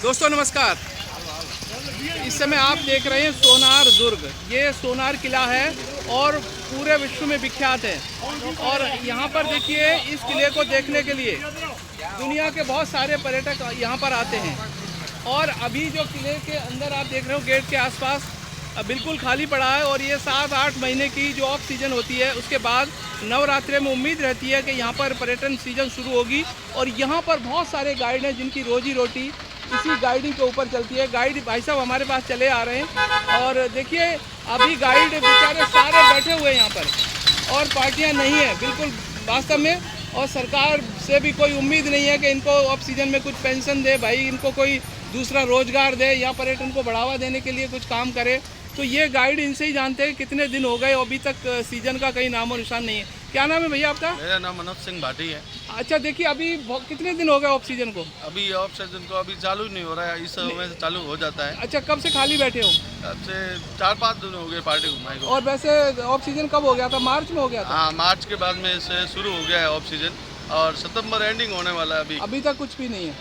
दोस्तों नमस्कार। इस समय आप देख रहे हैं सोनार दुर्ग। ये सोनार किला है और पूरे विश्व में विख्यात है। और यहाँ पर देखिए, इस किले को देखने के लिए दुनिया के बहुत सारे पर्यटक यहाँ पर आते हैं। और अभी जो किले के अंदर आप देख रहे हो, गेट के आसपास बिल्कुल खाली पड़ा है। और ये 7-8 महीने की जो ऑफ सीज़न होती है, उसके बाद नवरात्रि में उम्मीद रहती है कि यहाँ पर पर्यटन सीजन शुरू होगी। और यहाँ पर बहुत सारे गाइड हैं जिनकी रोजी रोटी इसी गाइडिंग के ऊपर चलती है। गाइड भाई साहब हमारे पास चले आ रहे हैं और देखिए अभी गाइड बेचारे सारे बैठे हुए हैं यहाँ पर और पार्टियाँ नहीं है बिल्कुल वास्तव में। और सरकार से भी कोई उम्मीद नहीं है कि इनको ऑफ सीजन में कुछ पेंशन दे, भाई इनको कोई दूसरा रोजगार दे या पर्यटन को बढ़ावा देने के लिए कुछ काम करे। तो ये गाइड इनसे ही जानते हैं कितने दिन हो गए, अभी तक सीजन का कहीं नामो निशान नहीं है। क्या नाम है भैया आपका? मेरा नाम मनोज सिंह भाटी है। अच्छा, देखिए अभी कितने दिन हो गए ऑफ सीजन को? अभी ऑफ सीजन को अभी चालू नहीं हो रहा है, इस समय से चालू हो जाता है। अच्छा, कब से खाली बैठे हो? अब से 4-5 दिन हो गए पार्टी घुमाई को। और वैसे ऑफ सीजन कब हो गया था? मार्च में हो गया था? हाँ, मार्च के बाद में से शुरू हो गया है ऑफ सीजन और सितंबर एंडिंग होने वाला है। अभी तक कुछ भी नहीं है।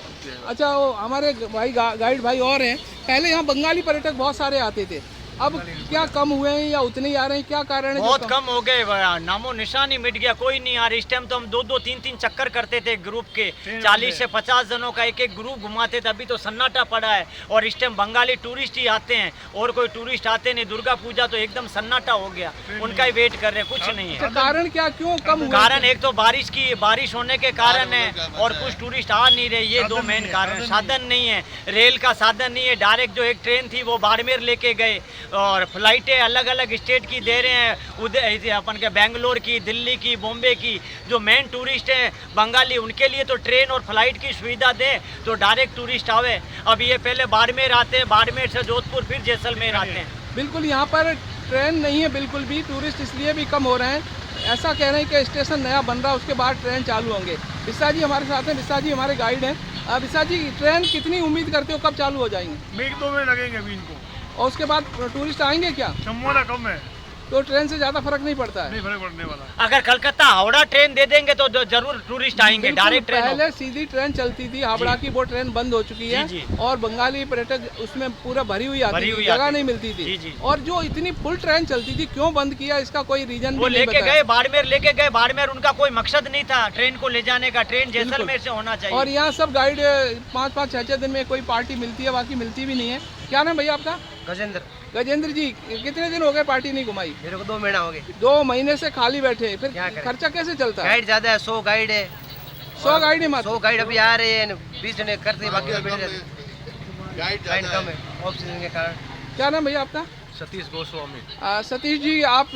अच्छा, वो हमारे भाई गाइड भाई और हैं, पहले यहाँ बंगाली पर्यटक बहुत सारे आते थे, अब क्या कम हुए हैं या उतने ही आ रहे हैं? क्या कारण है? बहुत कम हो गए, नामो निशान ही मिट गया, कोई नहीं आ रहा। इस टाइम तो हम 2-2, 3-3 चक्कर करते थे ग्रुप के, 40 से 50 जनों का एक ग्रुप घुमाते थे। अभी तो सन्नाटा पड़ा है और इस टाइम बंगाली टूरिस्ट ही आते हैं और कोई टूरिस्ट आते नहीं। दुर्गा पूजा तो एकदम सन्नाटा हो गया, उनका ही वेट कर रहे हैं, कुछ नहीं है। कारण क्या, क्यों कम हुआ? कारण एक तो बारिश होने के कारण है और कुछ टूरिस्ट आ नहीं रहे, ये 2 मेन कारण। साधन नहीं है, रेल का साधन नहीं है। डायरेक्ट जो एक ट्रेन थी वो बाड़मेर लेके गए और फ्लाइटें अलग अलग स्टेट की दे रहे हैं, अपन के बेंगलोर की, दिल्ली की, बॉम्बे की। जो मेन टूरिस्ट हैं बंगाली, उनके लिए तो ट्रेन और फ्लाइट की सुविधा दें तो डायरेक्ट टूरिस्ट आवे। अब ये पहले बाड़मेर आते हैं, बाड़मेर से जोधपुर, फिर जैसलमेर आते हैं। बिल्कुल, यहाँ पर ट्रेन नहीं है बिल्कुल भी, टूरिस्ट इसलिए भी कम हो रहे हैं। ऐसा कह रहे हैं कि स्टेशन नया बन रहा है, उसके बाद ट्रेन चालू होंगे। विशा जी हमारे साथ हैं, विशा जी हमारे गाइड हैं। विशा जी, ट्रेन कितनी उम्मीद करते हो कब चालू हो जाएंगे? 1-2 महीने लगेंगे अभी इनको। और उसके बाद टूरिस्ट आएंगे क्या? संभावना कम है, तो ट्रेन से ज़्यादा फर्क नहीं पड़ता है? नहीं फर्क पड़ने वाला। अगर कलकत्ता हावड़ा ट्रेन दे देंगे तो जरूर टूरिस्ट आएंगे। डायरेक्ट ट्रेन पहले सीधी ट्रेन चलती थी हावड़ा की, वो ट्रेन बंद हो चुकी है। और बंगाली पर्यटक उसमें पूरा भरी हुई आती थी, जगह नहीं मिलती थी। और जो इतनी फुल ट्रेन चलती थी, क्यों बंद किया, इसका कोई रीजन वो लेके गए बाड़मेर, लेके गए बाड़मेर। उनका कोई मकसद नहीं था ट्रेन को ले जाने का, ट्रेन जैसलमेर से होना चाहिए। और यहाँ सब गाइड 5-5, 6-6 दिन में कोई पार्टी मिलती है, बाकी मिलती भी नहीं है। क्या नाम भैया आपका? गजेंद्र जी, कितने दिन हो गए पार्टी नहीं घुमाई? मेरे को 2 महीना हो गए। 2 महीने से खाली बैठे, फिर खर्चा कैसे चलता है? गाइड ज्यादा है, 100 गाइड है। 100 गाइड है मात्र? 100 गाइड अभी आ रहे हैं, 20 जने करते, बाकी गाइड कम है ऑफ सीजन के कारण। क्या नाम भैया आपका? सतीश गोस्वामी। सतीश जी, आप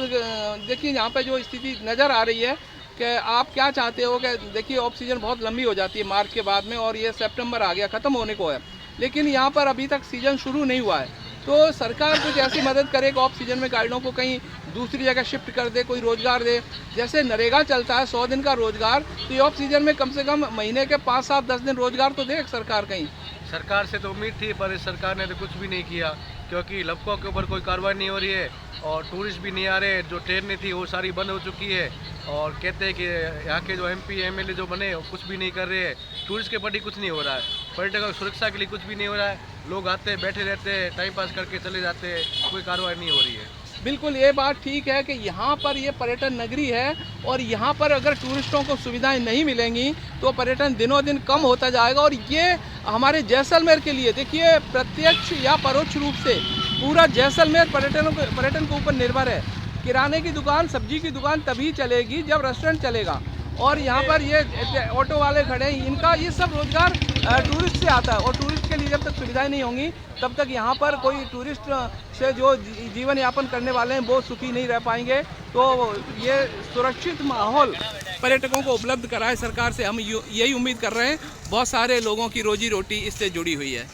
देखिए यहाँ पे जो स्थिति नज़र आ रही है कि आप क्या चाहते हो कि देखिए ऑफ सीजन बहुत लंबी हो जाती है मार्च के बाद में, और ये सितंबर आ गया, ख़त्म होने को है, लेकिन यहाँ पर अभी तक सीजन शुरू नहीं हुआ है। तो सरकार कुछ ऐसी मदद करे कि ऑफ सीजन में गाइडों को कहीं दूसरी जगह शिफ्ट कर दे, कोई रोजगार दे। जैसे नरेगा चलता है 100 दिन का रोजगार, तो ये ऑफ सीजन में कम से कम महीने के 5, 7, 10 दिन रोजगार तो दे सरकार कहीं। सरकार से तो उम्मीद थी, पर सरकार ने तो कुछ भी नहीं किया, क्योंकि लपकों के ऊपर कोई कार्रवाई नहीं हो रही है और टूरिस्ट भी नहीं आ रहे। जो ट्रेनें थी वो सारी बंद हो चुकी है और कहते हैं कि यहाँ के जो MP MLA जो बने वो कुछ भी नहीं कर रहे हैं। टूरिस्ट के प्रति कुछ नहीं हो रहा है, पर्यटकों की सुरक्षा के लिए कुछ भी नहीं हो रहा है। लोग आते हैं, बैठे रहते हैं, टाइम पास करके चले जाते हैं, कोई कार्रवाई नहीं हो रही है। बिल्कुल, ये बात ठीक है कि यहाँ पर ये पर्यटन नगरी है और यहाँ पर अगर टूरिस्टों को सुविधाएं नहीं मिलेंगी तो पर्यटन दिनों दिन कम होता जाएगा। और ये हमारे जैसलमेर के लिए देखिए, प्रत्यक्ष या परोक्ष रूप से पूरा जैसलमेर पर्यटन के ऊपर निर्भर है। किराने की दुकान, सब्जी की दुकान तभी चलेगी जब रेस्टोरेंट चलेगा। और यहाँ पर ये ऑटो वाले खड़े हैं, इनका ये सब रोजगार टूरिस्ट से आता है। और टूरिस्ट के लिए जब तक सुविधाएं नहीं होंगी तब तक यहाँ पर कोई टूरिस्ट से जो जीवन यापन करने वाले हैं वो सुखी नहीं रह पाएंगे। तो ये सुरक्षित माहौल पर्यटकों को उपलब्ध कराए सरकार से, हम यही उम्मीद कर रहे हैं। बहुत सारे लोगों की रोजी रोटी इससे जुड़ी हुई है।